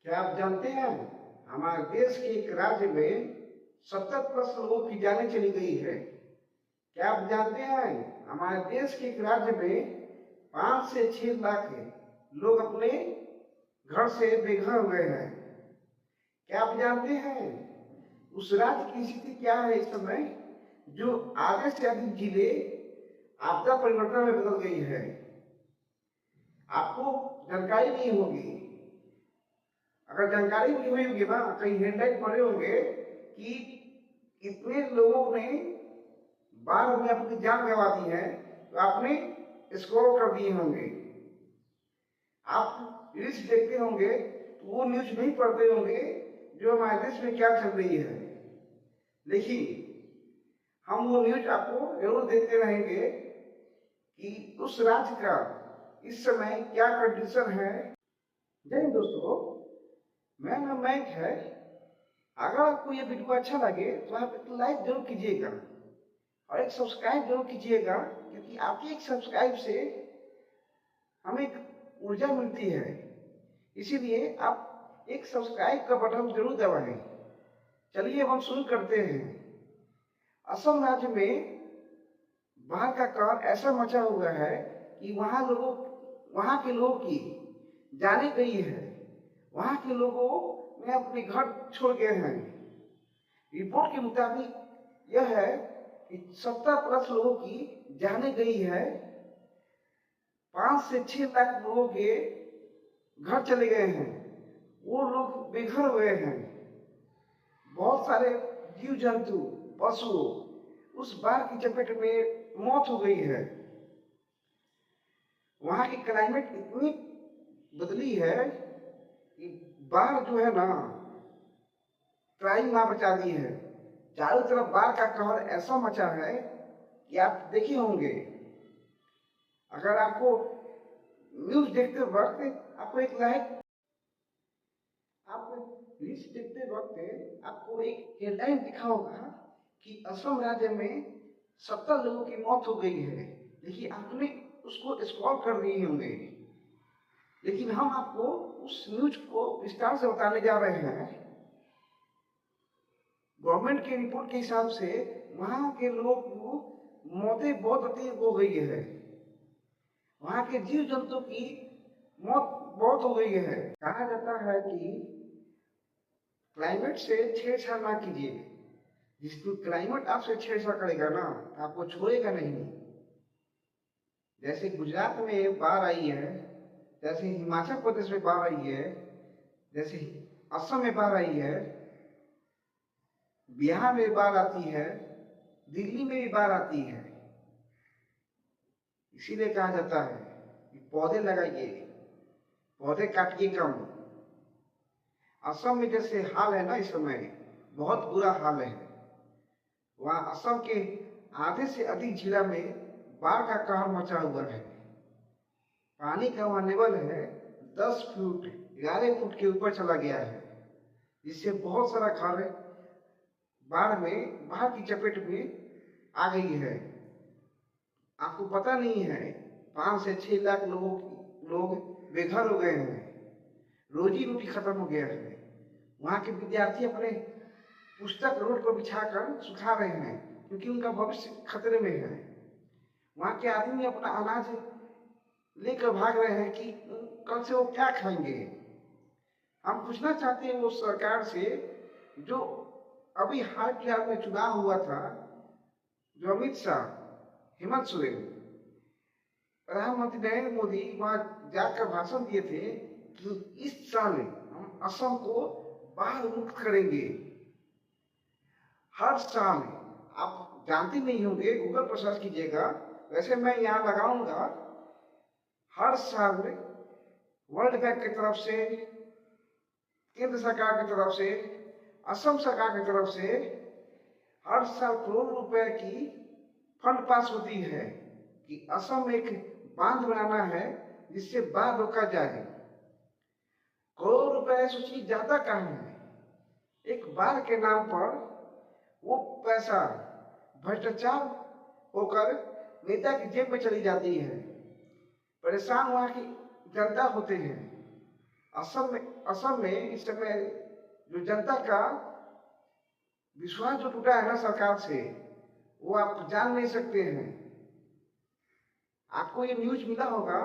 क्या आप जानते हैं हमारे देश के एक राज्य में 70+ लोगों की जानें चली गई है। क्या आप जानते हैं हमारे देश के एक राज्य में 5 से 6 लाख लोग अपने घर से बेघर हुए हैं। क्या आप जानते हैं उस राज्य की स्थिति क्या है इस समय, जो आधे से अधिक जिले आपदा परिवर्तन में बदल गई है। आपको जानकारी नहीं होगी। अगर जानकारी नहीं हुई होगी ना, कहीं हेडलाइन पढ़े होंगे कि इतने लोगों ने बाढ़ में अपनी जान गंवा दी है, तो आपने स्क्रॉल कर दिए होंगे। आप रील्स देखते होंगे तो वो न्यूज नहीं पढ़ते होंगे जो हमारे देश में क्या चल रही है। लेकिन हम वो न्यूज आपको जरूर देते रहेंगे कि उस राज्य का इस समय क्या कंडीशन है। जय हिंद दोस्तों, मेरा नाम मयंक है। अगर आपको ये वीडियो अच्छा लगे तो आप एक लाइक जरूर कीजिएगा और एक सब्सक्राइब जरूर कीजिएगा, क्योंकि आपके एक सब्सक्राइब से हमें एक ऊर्जा मिलती है। इसीलिए आप एक सब्सक्राइब का बटन जरूर दबाएं। चलिए अब हम शुरू करते हैं। असम राज्य में बाढ़ का कहर ऐसा मचा हुआ है कि वहां के लोगों की जाने गई है। वहां के लोगों ने अपने घर छोड़ गए हैं। रिपोर्ट के मुताबिक यह है कि 70+ लोगों की जाने गई है। 5 से 6 लाख लोगों के घर चले गए हैं। वो लोग बेघर हुए हैं। बहुत सारे जीव जंतु पशु उस बाढ़ की चपेट में मौत हो गई है। वहां की क्लाइमेट इतनी बदली है कि बाढ़ जो है ना, ट्राई माँ बचा दी है। चारों तरफ बाढ़ का कहर ऐसा मचा है कि आप देखे होंगे। अगर आपको न्यूज देखते वक्त आपको एक न्यूज देखते वक्त आपको एक हेडलाइन दिखा होगा कि असम राज्य में 70 लोगों की मौत हो गई है। देखिए, आपने उसको स्क्रॉल कर दिए होंगे। लेकिन हम आपको उस न्यूज को विस्तार से बताने जा रहे हैं। गवर्नमेंट के रिपोर्ट के हिसाब से वहां के लोगों को मौतें बहुत अधिक हो गई है। वहां के जीव जंतु की मौत बहुत हो गई है। कहा जाता है कि क्लाइमेट से छेड़छाड़ ना कीजिए। जिस दिन क्लाइमेट आपसे छेड़छाड़ करेगा ना, आपको छोड़ेगा नहीं। जैसे गुजरात में बाढ़ आई है, जैसे हिमाचल प्रदेश में बाढ़ आई है, जैसे असम में बाढ़ आई है, बिहार में बाढ़ आती है, दिल्ली में भी बाढ़ आती है। इसीलिए कहा जाता है कि पौधे लगाइए, पौधे काटिए कम। असम में जैसे हाल है ना इस समय, बहुत बुरा हाल है। वहां असम के आधे से अधिक जिला में बाढ़ का कहर मचा हुआ है। पानी का वहां लेवल है 10 फुट 11 फुट के ऊपर चला गया है, जिससे बहुत सारा घर बाढ़ की चपेट में आ गई है। आपको पता नहीं है, 5 से 6 लाख लोग बेघर हो गए हैं। रोजी रोटी खत्म हो गया है। वहां के विद्यार्थी अपने पुस्तक रोड पर बिछाकर सुखा रहे हैं, क्योंकि उनका भविष्य खतरे में है। वहां के आदमी अपना अनाज लेकर भाग रहे हैं कि कल से वो क्या खाएंगे। हम पूछना चाहते हैं वो सरकार से, जो अभी हाल फिलहाल में चुनाव हुआ था, जो अमित शाह, हेमंत सोरेन, प्रधानमंत्री नरेंद्र मोदी वहां जाकर भाषण दिए थे कि इस साल हम असम को बाढ़ मुक्त करेंगे। हर साल, आप जानते नहीं होंगे, गूगल पर सर्च कीजिएगा, वैसे मैं यहाँ लगाऊंगा। हर साल वर्ल्ड बैंक की तरफ से, केंद्र सरकार की तरफ से, असम सरकार की तरफ से हर साल करोड़ रुपए की फंड पास होती है कि असम में एक बांध बनाना है जिससे बाढ़ रोका जाए। करोड़ रुपए सोचिए ज्यादा कहाँ है। एक बाढ़ के नाम पर वो पैसा भ्रष्टाचार होकर नेता की जेब में चली जाती है। परेशान वहां की जनता होते हैं। असम में इस समय जो जनता का विश्वास जो टूटा है ना सरकार से, वो आप जान नहीं सकते हैं। आपको ये न्यूज मिला होगा,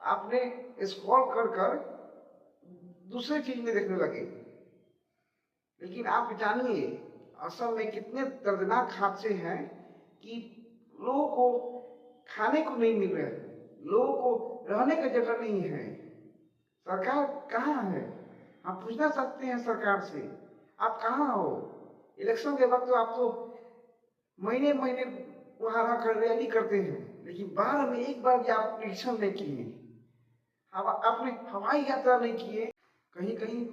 आपने स्क्रॉल कर कर दूसरे चीज में देखने लगे। लेकिन आप जानिए असम में कितने दर्दनाक हादसे हैं कि लोगों को खाने को नहीं मिल रहा है, लोगों को रहने का जगह नहीं है। सरकार कहाँ है? हम पूछना सकते हैं सरकार से, आप कहाँ हो? इलेक्शन के वक्त तो आप तो महीने महीने वहां रहकर रैली करते हैं, लेकिन बाहर में एक बार भी आप इलेक्शन नहीं किए। अब आपने हवाई यात्रा नहीं किए, कहीं कहीं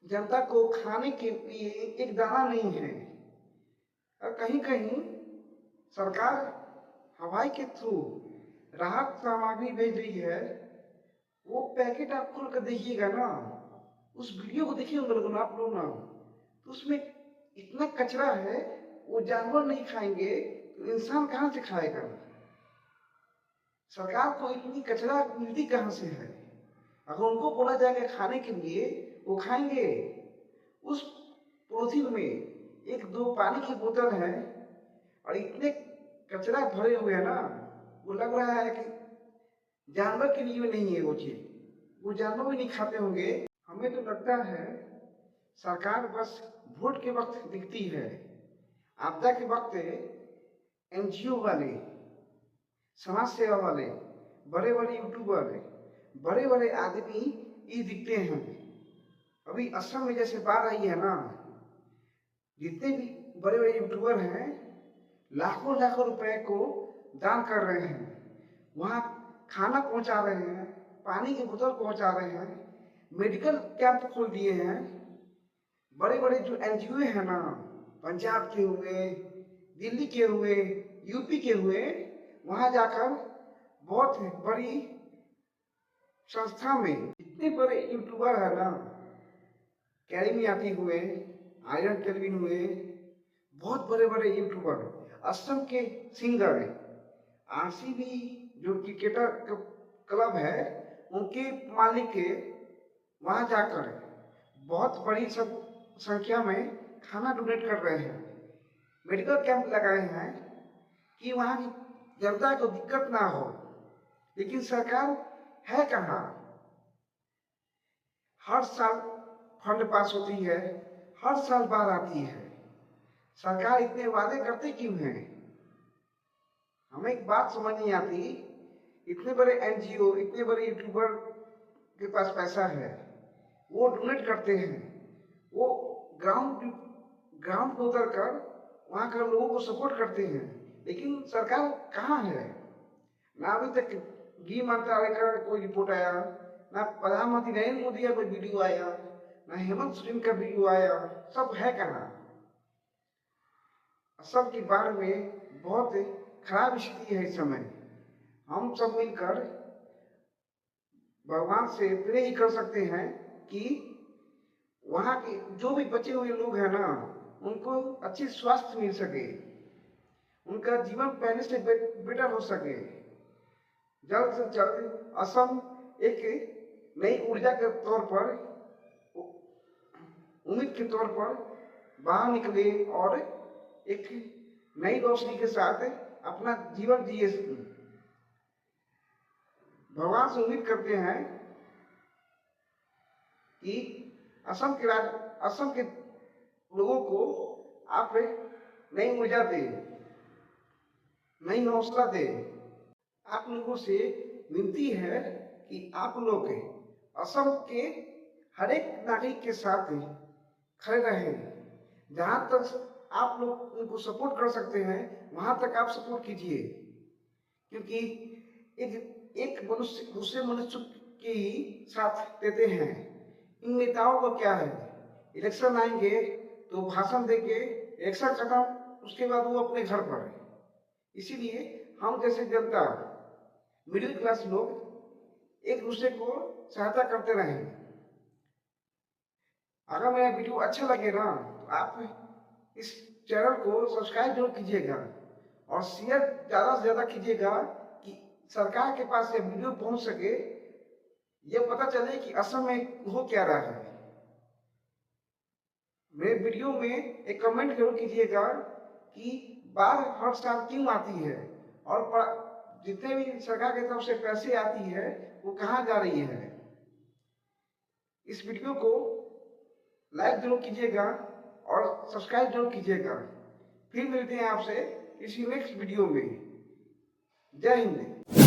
जनता को खाने के लिए एक दाना नहीं है। और कहीं कहीं सरकार हवाई के थ्रू राहत सामग्री भेज रही है। वो पैकेट आप खोल कर देखिएगा ना, उस वीडियो को देखिए लोग आप लोग ना, तो उसमें इतना कचरा है, वो जानवर नहीं खाएंगे तो इंसान कहाँ से खाएगा? सरकार को इतनी कचरा मिलती कहाँ से है? अगर उनको बोला जाएगा खाने के लिए, वो खाएंगे। उस पॉलिथीन में एक दो पानी की बोतल है और इतने कचरा भरे हुए है ना, वो लग रहा है कि जानवर के लिए भी नहीं है वो चीज, वो जानवर भी नहीं खाते होंगे। हमें तो लगता है सरकार बस वोट के वक्त दिखती है, आपदा के वक्त एनजीओ वाले, समाज सेवा वाले, बड़े बड़े यूट्यूबर, बड़े बड़े आदमी ये दिखते हैं। अभी असम में जैसे बाढ़ आई है ना, जितने भी बड़े बड़े यूट्यूबर हैं लाखों लाखों रुपए को दान कर रहे हैं, वहां खाना पहुंचा रहे हैं, पानी की बोतल पहुंचा रहे हैं, मेडिकल कैंप खोल दिए हैं। बड़े बड़े जो एनजीओ है ना, पंजाब के हुए, दिल्ली के हुए, यूपी के हुए, वहां जाकर बहुत बड़ी संस्था में इतने बड़े यूट्यूबर है ना, कैरी आती हुए, आयरन टेलविन हुए, बहुत बड़े बड़े यूट्यूबर, असम के सिंगर, आरसीबी जो क्रिकेटर क्लब है उनके मालिक के वहां जाकर बहुत बड़ी संख्या में खाना डोनेट कर रहे हैं, मेडिकल कैंप लगाए हैं कि वहां की जनता को दिक्कत ना हो। लेकिन सरकार है कहाँ? हर साल फंड पास होती है, हर साल बाढ़ आती है, सरकार इतने वादे करते क्यों हैं? हमें एक बात समझ नहीं आती, इतने बड़े एनजीओ, इतने बड़े यूट्यूबर के पास पैसा है, वो डोनेट करते हैं, वो ग्राउंड को उतर कर वहां के लोगों को सपोर्ट करते हैं, लेकिन सरकार कहाँ है? ना अभी तक गृह मंत्रालय का कोई रिपोर्ट आया, ना प्रधानमंत्री नरेंद्र मोदी का कोई वीडियो आया, ना हेमंत सोरेन का वीडियो आया, सब है कहाँ? असम के बारे में बहुत खराब स्थिति है इस समय। हम सब मिलकर भगवान से प्रे ही कर सकते हैं कि वहां के जो भी बचे हुए लोग हैं ना, उनको अच्छी स्वास्थ्य मिल सके, उनका जीवन पहले से बेटर हो सके। जल्द से जल्द असम एक नई ऊर्जा के तौर पर, उम्मीद के तौर पर बाहर निकले और एक नई रोशनी के साथ अपना जीवन जिए। भगवान से उम्मीद करते हैं कि असम के लोगों को आप नई ऊर्जा दे, नई हौसला दे। आप लोगों से विनती है कि आप लोग असम के हर एक नागरिक के साथ खड़े रहें। जहां तक आप लोग उनको सपोर्ट कर सकते हैं वहां तक आप सपोर्ट कीजिए, क्योंकि एक मनुष्य दूसरे मनुष्य के ही साथ देते हैं। इन नेताओं को क्या है, इलेक्शन आएंगे तो भाषण देंगे, इलेक्शन खत्म, उसके बाद वो अपने घर पर है। इसीलिए हम जैसे जनता, मिडिल क्लास लोग एक दूसरे को सहायता करते रहें। अगर मेरा वीडियो अच्छा लगे ना तो आप इस चैनल को सब्सक्राइब जरूर कीजिएगा और शेयर ज्यादा से ज्यादा कीजिएगा कि सरकार के पास ये वीडियो पहुंच सके, ये पता चले कि असम में हो क्या रहा है। मेरे वीडियो में एक कमेंट जरूर कीजिएगा कि बाढ़ हर साल क्यों आती है और जितने भी सरकार की तरफ से पैसे आती है वो कहाँ जा रही है। इस वीडियो को लाइक जरूर कीजिएगा और सब्सक्राइब जरूर कीजिएगा। फिर मिलते हैं आपसे किसी नेक्स्ट वीडियो में। जय हिंद।